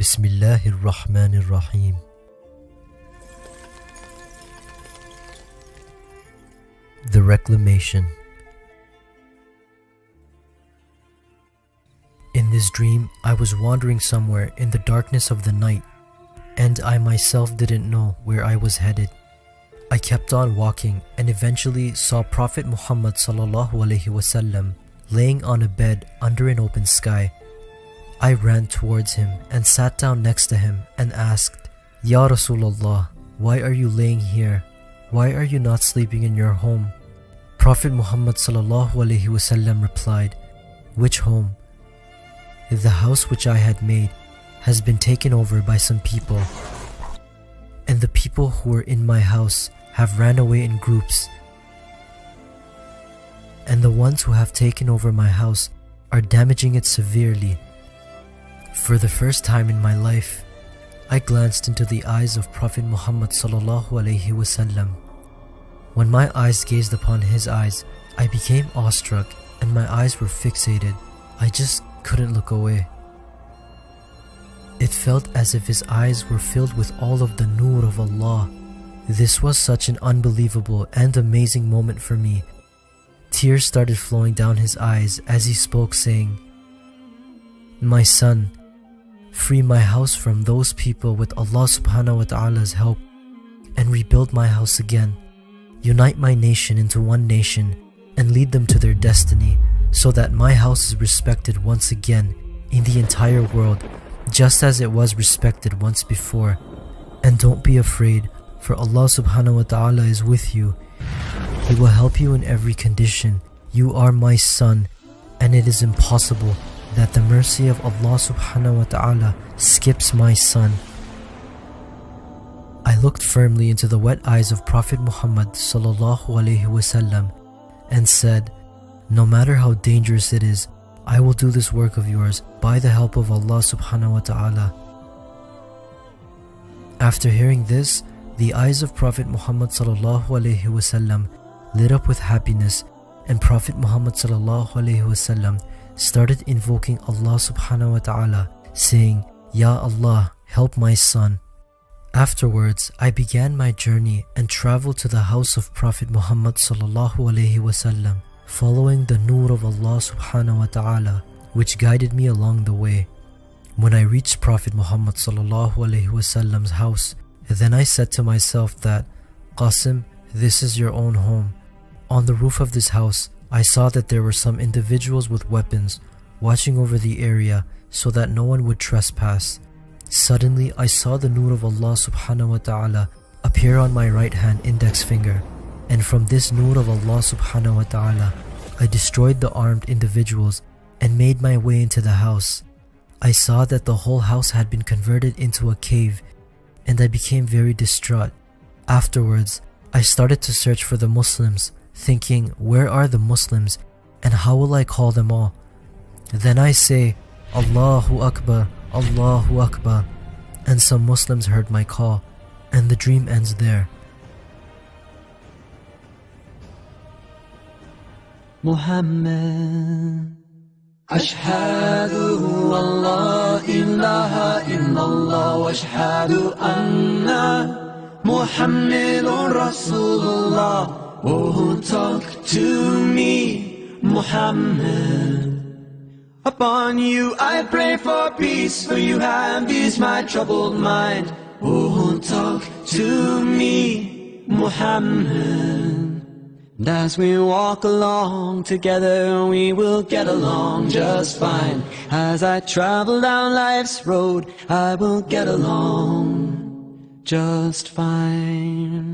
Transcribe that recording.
Bismillahir Rahmanir Rahim. The Reclamation. In this dream, I was wandering somewhere in the darkness of the night, and I myself didn't know where I was headed. I kept on walking and eventually saw Prophet Muhammad sallallahu alaihi wasallam laying on a bed under an open sky. I ran towards him and sat down next to him and asked, "Ya Rasulullah, why are you laying here? Why are you not sleeping in your home?" Prophet Muhammad sallallahu alaihi wasallam replied, "Which home? The house which I had made has been taken over by some people, and the people who were in my house have ran away in groups, and the ones who have taken over my house are damaging it severely." For the first time in my life, I glanced into the eyes of Prophet Muhammad sallallahu alaihi wasallam. When my eyes gazed upon his eyes, I became awestruck and my eyes were fixated. I just couldn't look away. It felt as if his eyes were filled with all of the nur of Allah. This was such an unbelievable and amazing moment for me. Tears started flowing down his eyes as he spoke, saying, "My son, free my house from those people with Allah subhanahu wa ta'ala's help and rebuild my house again. Unite my nation into one nation and lead them to their destiny so that my house is respected once again in the entire world, just as it was respected once before. And don't be afraid, for Allah subhanahu wa ta'ala is with you. He will help you in every condition. You are my son, and it is impossible that the mercy of Allah subhanahu wa ta'ala skips my son." I looked firmly into the wet eyes of Prophet Muhammad sallallahu alaihi wasallam and said, "No matter how dangerous it is, I will do this work of yours by the help of Allah subhanahu wa ta'ala." After hearing this, the eyes of Prophet Muhammad sallallahu alaihi wasallam lit up with happiness, and Prophet Muhammad sallallahu alaihi wasallam started invoking Allah subhanahu wa ta'ala, saying, "Ya Allah, help my son." Afterwards, I began my journey and traveled to the house of Prophet Muhammad sallallahu alaihi wasallam, following the nur of Allah subhanahu wa ta'ala, which guided me along the way. When I reached Prophet Muhammad sallallahu alaihi wasallam's house, then I said to myself that, "Qasim, this is your own home." On the roof of this house, I saw that there were some individuals with weapons watching over the area so that no one would trespass. Suddenly, I saw the nur of Allah subhanahu wa ta'ala appear on my right hand index finger, and from this nur of Allah subhanahu wa ta'ala, I destroyed the armed individuals and made my way into the house. I saw that the whole house had been converted into a cave, and I became very distraught. Afterwards, I started to search for the Muslims, thinking, where are the Muslims and how will I call them all? Then I say, "Allahu Akbar, Allahu Akbar," and some Muslims heard my call, and the dream ends there. Muhammad Ashhadu an la ilaha illallah wa ashhadu anna Muhammadun Rasulullah. Oh, talk to me, Muhammad. Upon you I pray for peace, for you have eased my troubled mind. Oh, talk to me, Muhammad. And as we walk along together, we will get along just fine. As I travel down life's road, I will get along just fine.